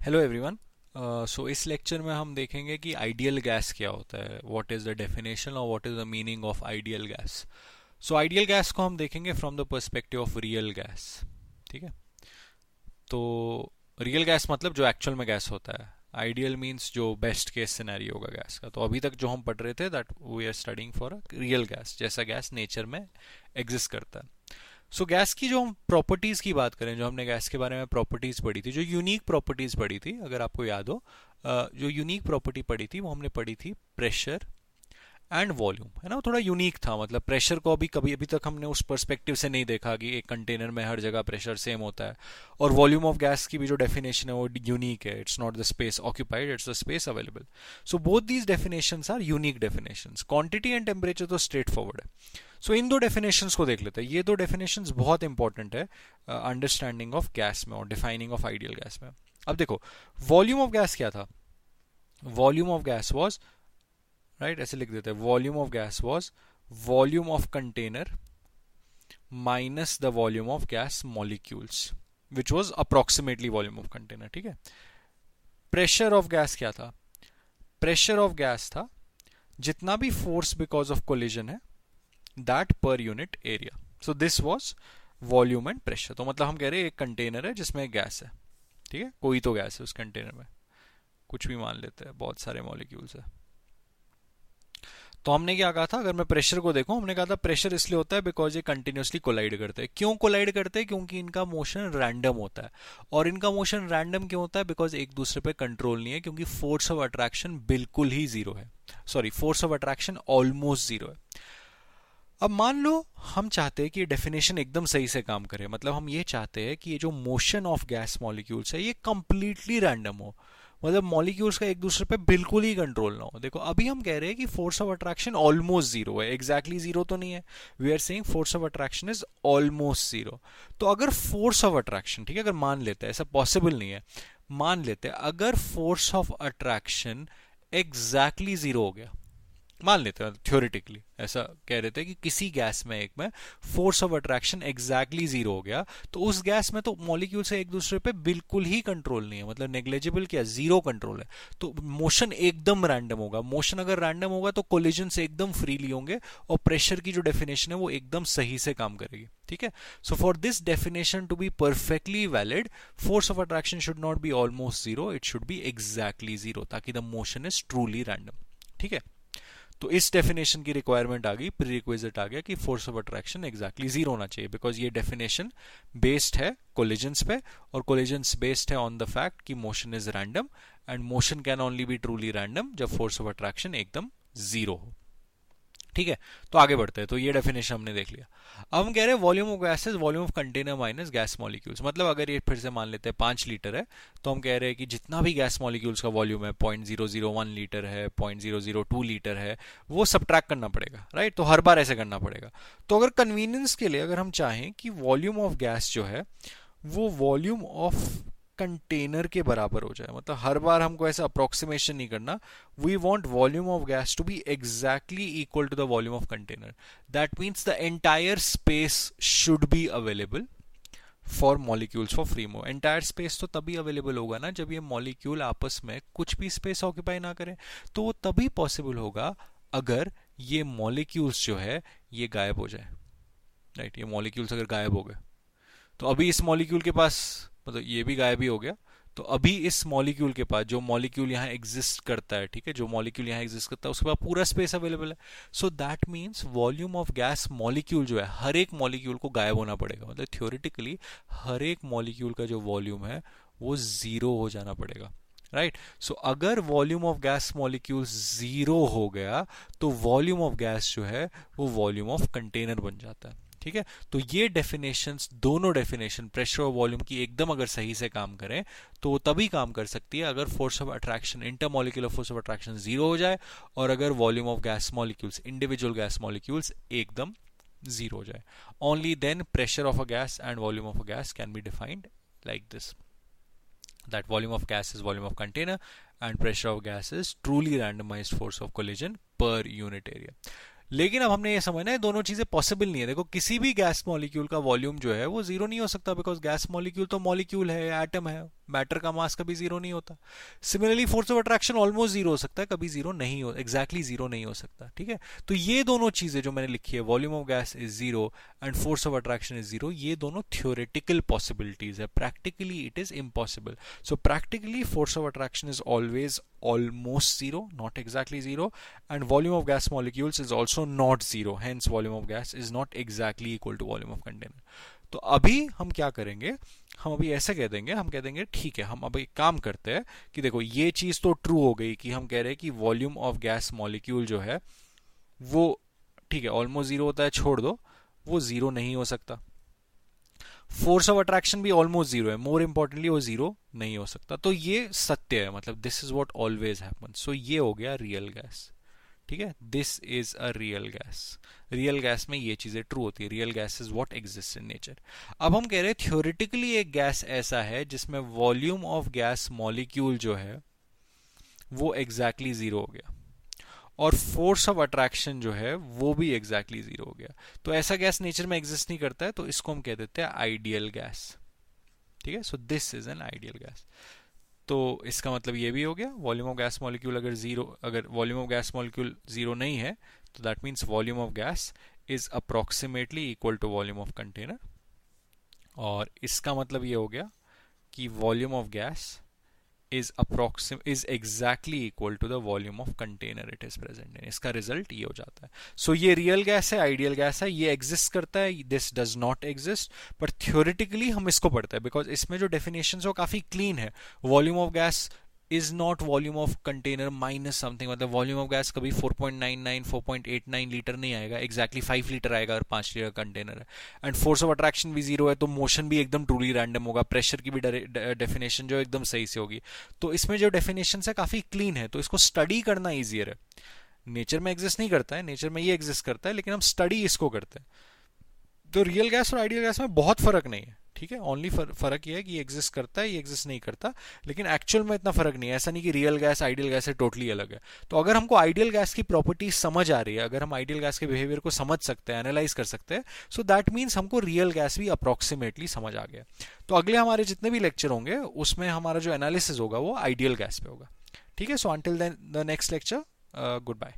Hello everyone. सो इस lecture में हम देखेंगे कि आइडियल गैस क्या होता है, व्हाट इज़ द डेफिनेशन और what is the meaning of ideal gas. So ideal gas को हम देखेंगे from the perspective of real gas. ठीक है, तो रियल गैस मतलब जो एक्चुअल में गैस होता है। आइडियल मींस जो बेस्ट केस सिनेरियो होगा गैस का। तो अभी तक जो हम पढ़ रहे थे that we are studying for a real gas, जैसा गैस नेचर में एग्जिस्ट करता है। सो गैस की जो हम प्रॉपर्टीज की बात करें, जो हमने गैस के बारे में प्रॉपर्टीज पढ़ी थी, जो यूनिक प्रॉपर्टीज पढ़ी थी, अगर आपको याद हो, जो यूनिक प्रॉपर्टी पढ़ी थी वो हमने पढ़ी थी प्रेशर एंड वॉल्यूम, है ना। वो थोड़ा यूनिक था, मतलब प्रेशर को अभी तक हमने उस पर्सपेक्टिव से नहीं देखा कि एक कंटेनर में हर जगह प्रेशर सेम होता है। और वॉल्यूम ऑफ गैस की भी जो डेफिनेशन है वो यूनिक है। It's not the space occupied, it's the space available. So both these definitions are unique definitions. Quantity and temperature तो स्ट्रेट फॉरवर्ड है। सो इन दो डेफिनेशंस को देख लेते हैं। ये दो डेफिनेशंस बहुत इंपॉर्टेंट है अंडरस्टैंडिंग ऑफ गैस में और डिफाइनिंग ऑफ आइडियल गैस में। अब देखो, वॉल्यूम ऑफ गैस क्या था। Volume of gas was, right, ऐसे लिख देते हैं, volume of gas was volume of container minus the volume of gas molecules which was approximately volume of container. ठीक है। प्रेशर ऑफ गैस क्या था। प्रेशर ऑफ गैस था जितना भी फोर्स बिकॉज ऑफ कोलिजन है that per unit area. So this was volume and pressure. तो मतलब हम कह रहे हैं एक कंटेनर है जिसमें गैस है। ठीक है, कोई तो गैस है उस कंटेनर में, कुछ भी मान लेते हैं, बहुत सारे मॉलिक्यूल्स है। तो हमने क्या कहा था, अगर मैं प्रेशर को देखूं, हमने कहा था प्रेशर इसलिए होता है बिकॉज ये कंटिन्यूसली कोलाइड करते हैं। क्यों कोलाइड करते हैं? क्योंकि इनका मोशन रैंडम होता है। और इनका मोशन रैंडम क्यों होता है? बिकॉज एक दूसरे पे कंट्रोल नहीं है, क्योंकि फोर्स ऑफ अट्रैक्शन बिल्कुल ही जीरो है। Sorry, force of attraction almost zero है। अब मान लो हम चाहते हैं कि ये डेफिनेशन एकदम सही से काम करे, मतलब हम ये चाहते हैं कि ये जो मोशन ऑफ गैस मॉलिक्यूल्स है ये कंप्लीटली रैंडम हो, मतलब मॉलिक्यूल्स का एक दूसरे पे बिल्कुल ही कंट्रोल ना हो। देखो, अभी हम कह रहे हैं कि force of attraction almost zero है, एग्जैक्टली जीरो तो नहीं है। We are saying force of attraction is almost zero. तो अगर फोर्स ऑफ अट्रैक्शन, ठीक है, अगर मान लेते हैं, ऐसा पॉसिबल नहीं है, मान लेते हैं अगर force of attraction exactly zero हो गया, मान लेते हैं थ्योरेटिकली ऐसा कह रहे थे कि किसी गैस में एक में force of attraction exactly zero हो गया, तो उस गैस में तो मॉलिक्यूल से एक दूसरे पे बिल्कुल ही कंट्रोल नहीं है, मतलब नेग्लेजिबल क्या, जीरो कंट्रोल है। तो मोशन एकदम रैंडम होगा। मोशन अगर रैंडम होगा तो कोलिजन से एकदम फ्रीली होंगे और प्रेशर की जो डेफिनेशन है वो एकदम सही से काम करेगी। ठीक है। So for this definition to be perfectly valid, force of attraction should not be almost zero, it should be exactly zero, ताकि the motion is truly random. ठीक है। तो इस डेफिनेशन की रिक्वायरमेंट आ गई, प्रीरिक्विजिट आ गया कि force of attraction exactly zero होना चाहिए, बिकॉज ये डेफिनेशन बेस्ड है कोलिजन्स पे, और कोलिजन्स बेस्ड है ऑन द फैक्ट कि motion is random, and motion can only B truly random जब फोर्स ऑफ अट्रैक्शन एकदम जीरो हो। ठीक है, तो आगे बढ़ते हैं। तो ये डेफिनेशन हमने देख लिया। अब हम कह रहे हैं volume of gases volume of container minus gas molecules. मतलब अगर ये फिर से मान लेते हैं 5 लीटर है, तो हम कह रहे हैं कि जितना भी गैस मॉलिक्यूल्स का वॉल्यूम है, 0.001 लीटर है, 0.002 लीटर है, वो सब्ट्रैक्ट करना पड़ेगा, राइट। तो हर बार ऐसे करना पड़ेगा। तो अगर कन्वीनियंस के लिए अगर हम चाहें कि वॉल्यूम ऑफ गैस जो है वो वॉल्यूम ऑफ कंटेनर के बराबर हो जाए, मतलब हर बार हमको ऐसा अप्रोक्सीमेशन नहीं करना, we want volume of gas to be exactly equal to the volume of container. That means the entire space should be available for molecules for free move. Entire space तो तभी अवेलेबल होगा ना जब ये molecule आपस में कुछ भी स्पेस ऑक्यूपाई ना करें। तो वो तभी पॉसिबल होगा अगर ये मॉलिक्यूल्स जो है ये गायब हो जाए, राइट। ये मॉलिक्यूल्स अगर गायब हो गए, तो अभी इस मॉलिक्यूल के पास, मतलब ये भी गायब ही हो गया, तो अभी इस मॉलिक्यूल के पास, जो मॉलिक्यूल यहाँ एग्जिस्ट करता है, ठीक है, जो मॉलिक्यूल यहाँ एग्जिस्ट करता है उसके पास पूरा स्पेस अवेलेबल है। So that means volume of gas molecule जो है, हर एक मॉलिक्यूल को गायब होना पड़ेगा, मतलब थ्योरेटिकली हर एक मॉलिक्यूल का जो वॉल्यूम है वो जीरो हो जाना पड़ेगा, राइट। सो अगर volume of gas molecule zero हो गया तो वॉल्यूम ऑफ गैस जो है वो वॉल्यूम ऑफ कंटेनर बन जाता है। ठीक है। तो ये डेफिनेशंस, दोनों डेफिनेशन प्रेशर और वॉल्यूम की एकदम अगर सही से काम करें तो वो तभी काम कर सकती है अगर force of attraction, intermolecular force of attraction zero हो जाए, और अगर volume of gas molecules, individual gas molecules एकदम जीरो हो जाए। Only then pressure of a gas and volume of a gas can be defined like this, that volume of gas is volume of container and pressure of gas is truly randomized force of collision per unit area। लेकिन अब हमने ये समझना है दोनों चीजें possible नहीं है। देखो, किसी भी गैस मॉलिक्यूल का वॉल्यूम जो है वो जीरो नहीं हो सकता, बिकॉज गैस मॉलिक्यूल तो मॉलिक्यूल है, एटम है, मैटर का मास कभी जीरो नहीं होता। Similarly force of attraction almost zero हो सकता है, कभी जीरो नहीं हो, एग्जैक्टली जीरो नहीं हो सकता, ठीक है। तो ये दोनों चीजें जो मैंने लिखी है, volume of gas is zero and force of attraction is zero, ये दोनों थ्योरेटिकल पॉसिबिलिटीज है, practically it is impossible. So practically force of attraction is always almost zero, not exactly zero, and volume of gas molecules is also not zero, hence volume of gas is not exactly equal to volume of container. तो अभी हम क्या करेंगे, हम अभी ऐसे कह देंगे, हम कह देंगे ठीक है, हम अभी एक काम करते हैं कि देखो ये चीज तो ट्रू हो गई कि हम कह रहे हैं कि वॉल्यूम ऑफ गैस मॉलिक्यूल जो है वो ठीक है ऑलमोस्ट जीरो होता है, छोड़ दो, वो जीरो नहीं हो सकता। फोर्स ऑफ अट्रैक्शन भी ऑलमोस्ट जीरो है, मोर इंपॉर्टेंटली वो जीरो नहीं हो सकता। तो ये सत्य है, मतलब this is what always happen. So ये हो गया रियल गैस, ठीक है, this is a real gas. Real gas में ये चीजें ट्रू होती है, real gas is what exist in nature. अब हम कह रहे हैं थ्योरेटिकली एक गैस ऐसा है जिसमें वॉल्यूम ऑफ गैस मॉलिक्यूल जो है वो एग्जैक्टली जीरो हो गया और फोर्स ऑफ अट्रैक्शन जो है वो भी एग्जैक्टली जीरो हो गया। तो ऐसा गैस नेचर में एग्जिस्ट नहीं करता है, तो इसको हम कह देते हैं आइडियल गैस, ठीक है। So this is an ideal gas. तो इसका मतलब ये भी हो गया, वॉल्यूम ऑफ गैस मॉलिक्यूल अगर volume of gas molecule zero नहीं है तो that means volume of gas is approximately equal to volume of container. और इसका मतलब ये हो गया कि volume of gas is exactly equal to the volume of container it is present in। इसका रिजल्ट ये हो जाता है। सो ये रियल गैस है, आइडियल गैस है, ये एग्जिस्ट करता है, this does not exist, but theoretically हम इसको पढ़ते हैं बिकॉज इसमें जो डेफिनेशन है वो काफी क्लीन है। Volume of gas is not volume of container minus something, मतलब वॉल्यूम ऑफ गैस कभी 4.99 4.89 लीटर नहीं आएगा, एग्जैक्टली 5 लीटर आएगा अगर 5 लीटर कंटेनर है। एंड फोर्स ऑफ अट्रैक्शन भी जीरो है, तो मोशन भी एकदम ट्रूली रैंडम होगा, प्रेशर की भी डेफिनेशन जो एकदम सही से होगी। तो इसमें जो डेफिनेशन है काफी क्लीन है, तो इसको स्टडी करना ईजियर है। नेचर में एग्जिस्ट नहीं करता है, नेचर में ये एग्जिस्ट करता है, लेकिन हम स्टडी इसको करते हैं। तो रियल गैस और आइडियल गैस में बहुत फर्क नहीं है, ठीक है, ओनली फर्क ये है कि ये एग्जिस्ट करता है, ये एग्जिस्ट नहीं करता, लेकिन एक्चुअल में इतना फर्क नहीं है। ऐसा नहीं कि रियल गैस आइडियल गैस से टोटली अलग है। तो अगर हमको आइडियल गैस की प्रॉपर्टी समझ आ रही है, अगर हम आइडियल गैस के बिहेवियर को समझ सकते हैं, एनालाइज कर सकते हैं, सो दैट मीन्स हमको रियल गैस भी अप्रोक्सीमेटली समझ आ गया। तो अगले हमारे जितने भी लेक्चर होंगे उसमें हमारा जो एनालिसिस होगा वो आइडियल गैस पे होगा, ठीक है। So until the next lecture, good bye.